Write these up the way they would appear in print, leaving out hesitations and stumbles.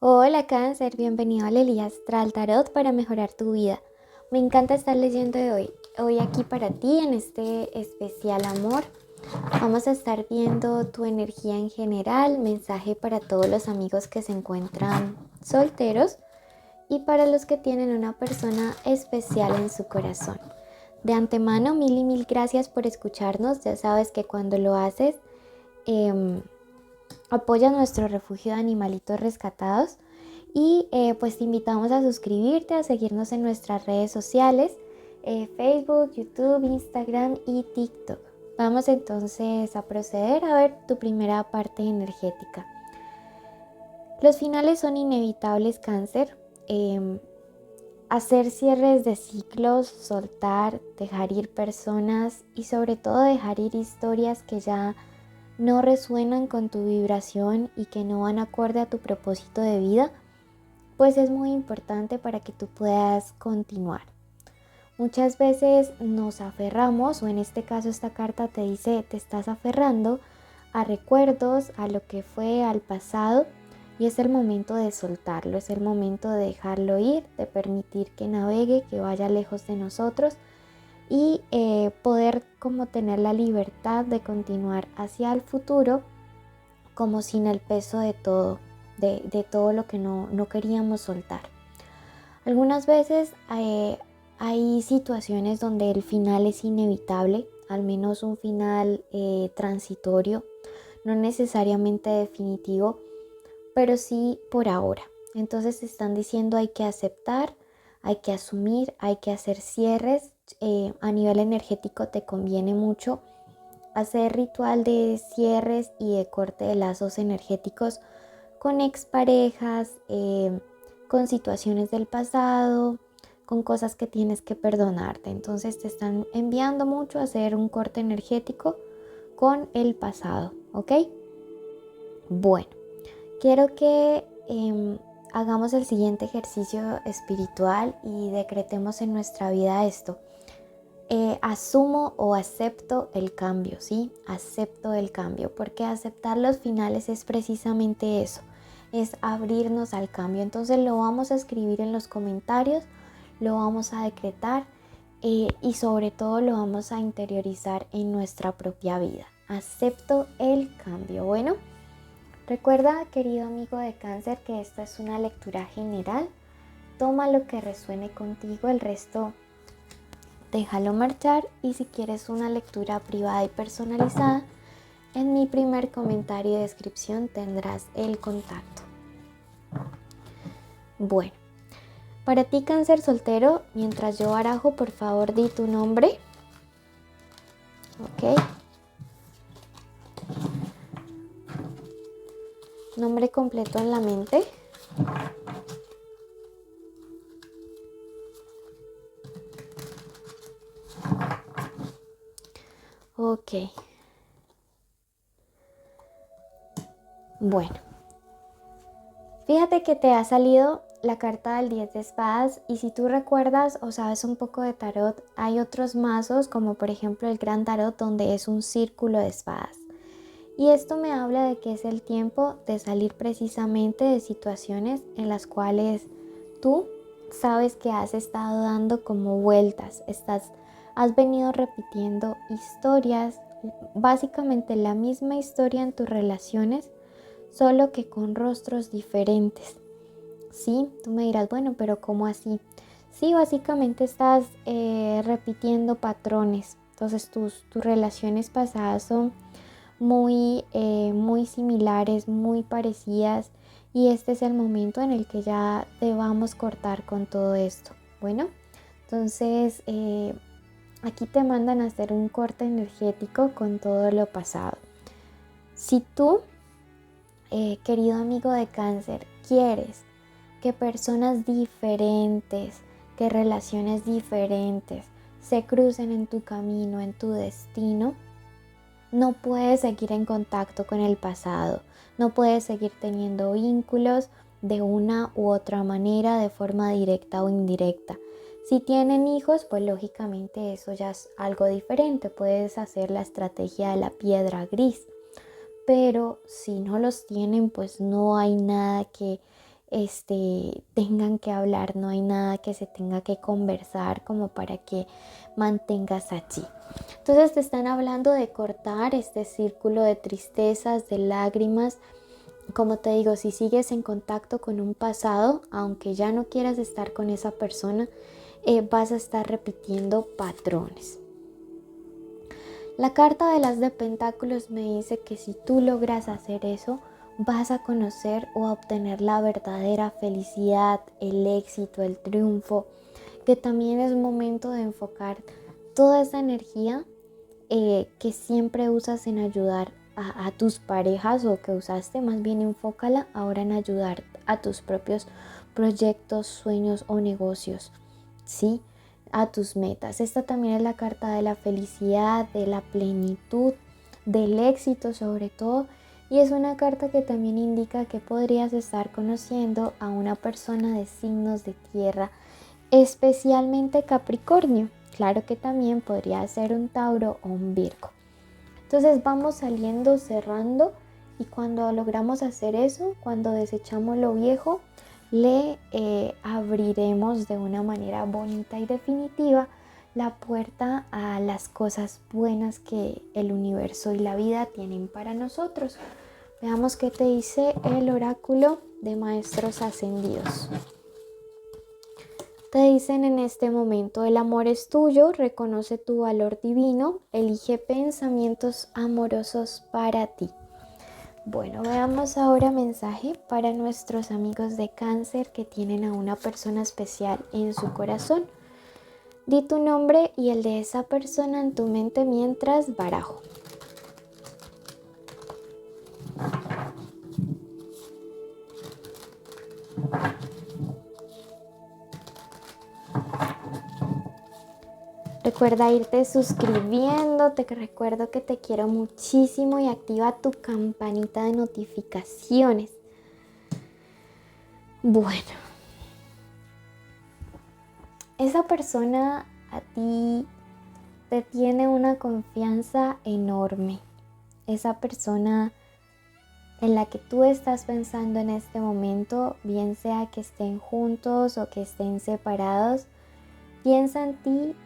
Hola Cáncer, bienvenido a Lelía Astral Tarot para mejorar tu vida. Me encanta estar leyendo hoy aquí para ti en este especial amor. Vamos a estar viendo tu energía en general, mensaje para todos los amigos que se encuentran solteros y para los que tienen una persona especial en su corazón. De antemano, mil y mil gracias por escucharnos. Ya sabes que cuando lo haces, apoyas nuestro refugio de animalitos rescatados. Y pues te invitamos a suscribirte, a seguirnos en nuestras redes sociales, Facebook, YouTube, Instagram y TikTok. Vamos entonces a proceder a ver tu primera parte energética. Los finales son inevitables, Cáncer. Hacer cierres de ciclos, soltar, dejar ir personas y sobre todo dejar ir historias que ya no resuenan con tu vibración y que no van acorde a tu propósito de vida, pues es muy importante para que tú puedas continuar. Muchas veces nos aferramos, o en este caso esta carta te dice, te estás aferrando a recuerdos, a lo que fue, al pasado, y es el momento de soltarlo, es el momento de dejarlo ir, de permitir que navegue, que vaya lejos de nosotros y poder como tener la libertad de continuar hacia el futuro como sin el peso de todo, de todo lo que no queríamos soltar. Algunas veces hay situaciones donde el final es inevitable, al menos un final transitorio, no necesariamente definitivo, pero sí por ahora. Entonces te están diciendo hay que aceptar, hay que asumir, hay que hacer cierres. A nivel energético te conviene mucho hacer ritual de cierres y de corte de lazos energéticos con exparejas, con situaciones del pasado, con cosas que tienes que perdonarte. Entonces te están enviando mucho a hacer un corte energético con el pasado, ¿ok? Bueno, quiero que hagamos el siguiente ejercicio espiritual y decretemos en nuestra vida esto. Asumo o acepto el cambio, ¿sí? Acepto el cambio, porque aceptar los finales es precisamente eso, es abrirnos al cambio. Entonces lo vamos a escribir en los comentarios, lo vamos a decretar y sobre todo lo vamos a interiorizar en nuestra propia vida. Acepto el cambio. Bueno, recuerda, querido amigo de Cáncer, que esta es una lectura general. Toma lo que resuene contigo, el resto déjalo marchar, y si quieres una lectura privada y personalizada, en mi primer comentario y descripción tendrás el contacto. Bueno, para ti Cáncer soltero, mientras yo barajo, por favor di tu nombre. Ok. Nombre completo en la mente. Ok. Bueno, fíjate que te ha salido la carta del 10 de espadas, y si tú recuerdas o sabes un poco de tarot, hay otros mazos como por ejemplo el gran tarot donde es un círculo de espadas. Y esto me habla de que es el tiempo de salir precisamente de situaciones en las cuales tú sabes que has estado dando como vueltas, has venido repitiendo historias, básicamente la misma historia en tus relaciones, solo que con rostros diferentes. Sí, tú me dirás, bueno, pero ¿cómo así? Sí, básicamente estás repitiendo patrones. Entonces tus relaciones pasadas son muy similares, muy parecidas, y este es el momento en el que ya debamos cortar con todo esto. Bueno, entonces aquí te mandan a hacer un corte energético con todo lo pasado. Si tú, querido amigo de Cáncer, quieres que personas diferentes, que relaciones diferentes se crucen en tu camino, en tu destino, no puedes seguir en contacto con el pasado, no puedes seguir teniendo vínculos de una u otra manera, de forma directa o indirecta. Si tienen hijos, pues lógicamente eso ya es algo diferente, puedes hacer la estrategia de la piedra gris. Pero si no los tienen, pues no hay nada que tengan que hablar, no hay nada que se tenga que conversar como para que mantengas allí. Entonces te están hablando de cortar este círculo de tristezas, de lágrimas. Como te digo, si sigues en contacto con un pasado, aunque ya no quieras estar con esa persona, vas a estar repitiendo patrones. La carta de las de Pentáculos me dice que si tú logras hacer eso, vas a conocer o a obtener la verdadera felicidad, el éxito, el triunfo, que también es momento de enfocar toda esa energía que siempre usas en ayudar a tus parejas, o que usaste, más bien enfócala ahora en ayudar a tus propios proyectos, sueños o negocios, ¿sí? A tus metas. Esta también es la carta de la felicidad, de la plenitud, del éxito sobre todo, y es una carta que también indica que podrías estar conociendo a una persona de signos de tierra, especialmente Capricornio. Claro que también podría ser un Tauro o un Virgo. Entonces vamos saliendo, cerrando, y cuando logramos hacer eso, cuando desechamos lo viejo, le abriremos de una manera bonita y definitiva la puerta a las cosas buenas que el universo y la vida tienen para nosotros. Veamos qué te dice el oráculo de maestros ascendidos. Te dicen en este momento: el amor es tuyo, reconoce tu valor divino, elige pensamientos amorosos para ti. Bueno, veamos ahora mensaje para nuestros amigos de Cáncer que tienen a una persona especial en su corazón. Di tu nombre y el de esa persona en tu mente mientras barajo. Recuerda irte suscribiendo, te recuerdo que te quiero muchísimo y activa tu campanita de notificaciones. Bueno, esa persona a ti te tiene una confianza enorme. Esa persona en la que tú estás pensando en este momento, bien sea que estén juntos o que estén separados, piensa en ti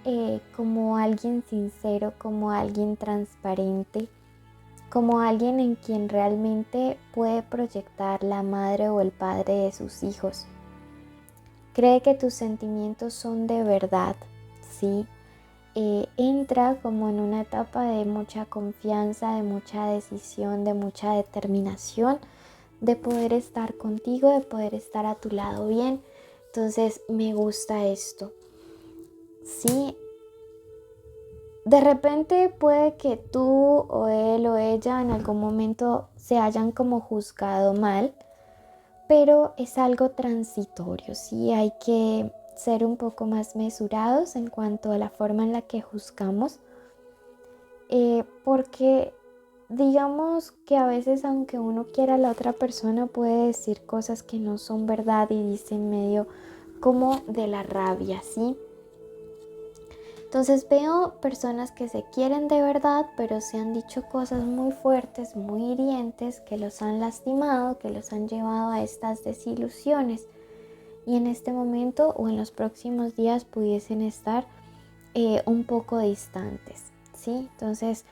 como alguien sincero, como alguien transparente, como alguien en quien realmente puede proyectar la madre o el padre de sus hijos. Cree que tus sentimientos son de verdad, ¿sí? Entra como en una etapa de mucha confianza, de mucha decisión, de mucha determinación, de poder estar contigo, de poder estar a tu lado bien. Entonces me gusta esto. Sí, de repente puede que tú o él o ella en algún momento se hayan como juzgado mal, pero es algo transitorio, sí, hay que ser un poco más mesurados en cuanto a la forma en la que juzgamos, porque digamos que a veces, aunque uno quiera a la otra persona, puede decir cosas que no son verdad y dice en medio como de la rabia, ¿sí? Entonces veo personas que se quieren de verdad, pero se han dicho cosas muy fuertes, muy hirientes, que los han lastimado, que los han llevado a estas desilusiones. Y en este momento o en los próximos días pudiesen estar un poco distantes, ¿sí? Entonces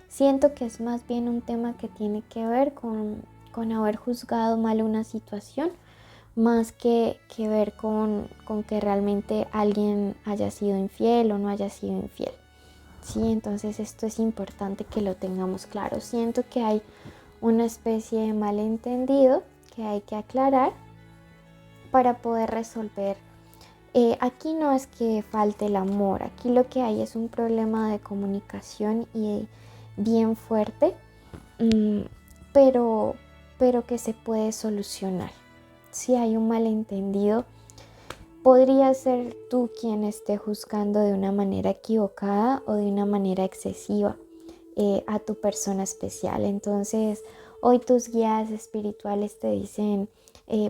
siento que es más bien un tema que tiene que ver con haber juzgado mal una situación, más que ver con que realmente alguien haya sido infiel o no haya sido infiel. Sí, entonces esto es importante que lo tengamos claro. Siento que hay una especie de malentendido que hay que aclarar para poder resolver. Aquí no es que falte el amor, aquí lo que hay es un problema de comunicación y bien fuerte, pero que se puede solucionar. Si hay un malentendido, podría ser tú quien esté juzgando de una manera equivocada o de una manera excesiva a tu persona especial. Entonces, hoy tus guías espirituales te dicen,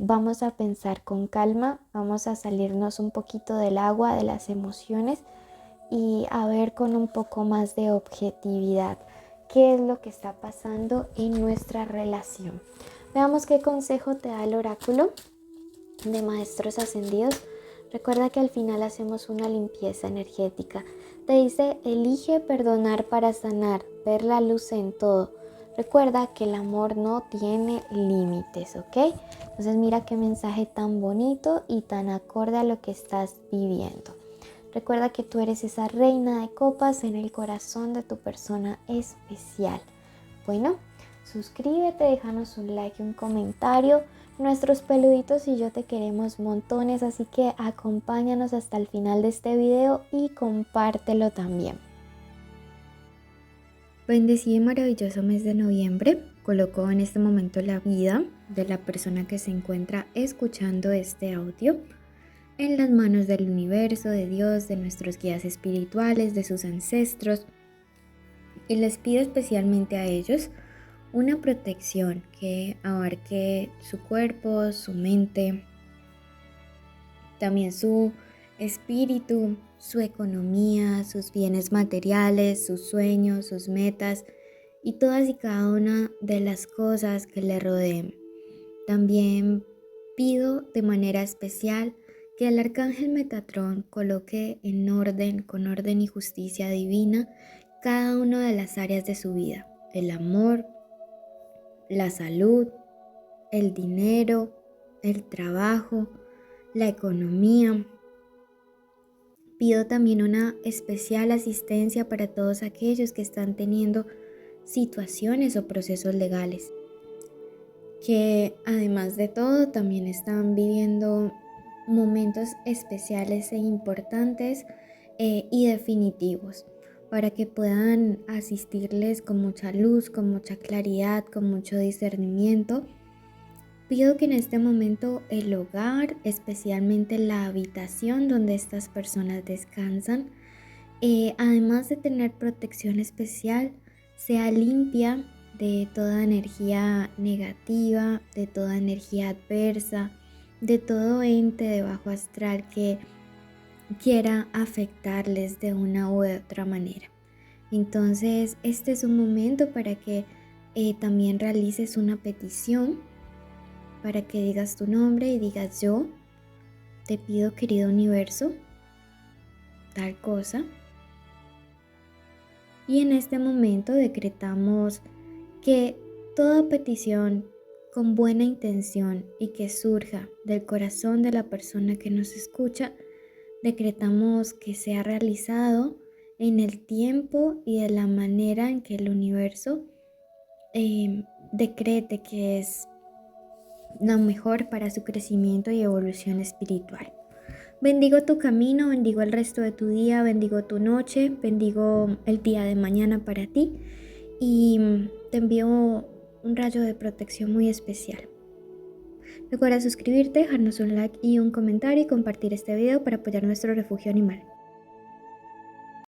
vamos a pensar con calma, vamos a salirnos un poquito del agua, de las emociones, y a ver con un poco más de objetividad qué es lo que está pasando en nuestra relación. Veamos qué consejo te da el oráculo. de maestros ascendidos, recuerda que al final hacemos una limpieza energética. Te dice, elige perdonar para sanar, ver la luz en todo. Recuerda que el amor no tiene límites, ¿ok? Entonces mira qué mensaje tan bonito y tan acorde a lo que estás viviendo. Recuerda que tú eres esa reina de copas en el corazón de tu persona especial. Bueno, suscríbete, déjanos un like y un comentario. Nuestros peluditos y yo te queremos montones, así que acompáñanos hasta el final de este video y compártelo también. Bendecido y maravilloso mes de noviembre. Coloco en este momento la vida de la persona que se encuentra escuchando este audio en las manos del universo, de Dios, de nuestros guías espirituales, de sus ancestros. Y les pido especialmente a ellos una protección que abarque su cuerpo, su mente, también su espíritu, su economía, sus bienes materiales, sus sueños, sus metas y todas y cada una de las cosas que le rodeen. También pido de manera especial que el arcángel Metatrón coloque en orden, con orden y justicia divina, cada una de las áreas de su vida: el amor, la salud, el dinero, el trabajo, la economía. Pido también una especial asistencia para todos aquellos que están teniendo situaciones o procesos legales, que además de todo también están viviendo momentos especiales e importantes y definitivos, para que puedan asistirles con mucha luz, con mucha claridad, con mucho discernimiento. Pido que en este momento el hogar, especialmente la habitación donde estas personas descansan, además de tener protección especial, sea limpia de toda energía negativa, de toda energía adversa, de todo ente de bajo astral que quiera afectarles de una u otra manera. Entonces, este es un momento para que también realices una petición, para que digas tu nombre y digas: yo te pido, querido universo, tal cosa. Y en este momento decretamos que toda petición con buena intención y que surja del corazón de la persona que nos escucha, decretamos que sea realizado en el tiempo y de la manera en que el universo decrete que es lo mejor para su crecimiento y evolución espiritual. Bendigo tu camino, bendigo el resto de tu día, bendigo tu noche, bendigo el día de mañana para ti y te envío un rayo de protección muy especial. Recuerda suscribirte, dejarnos un like y un comentario y compartir este video para apoyar nuestro refugio animal.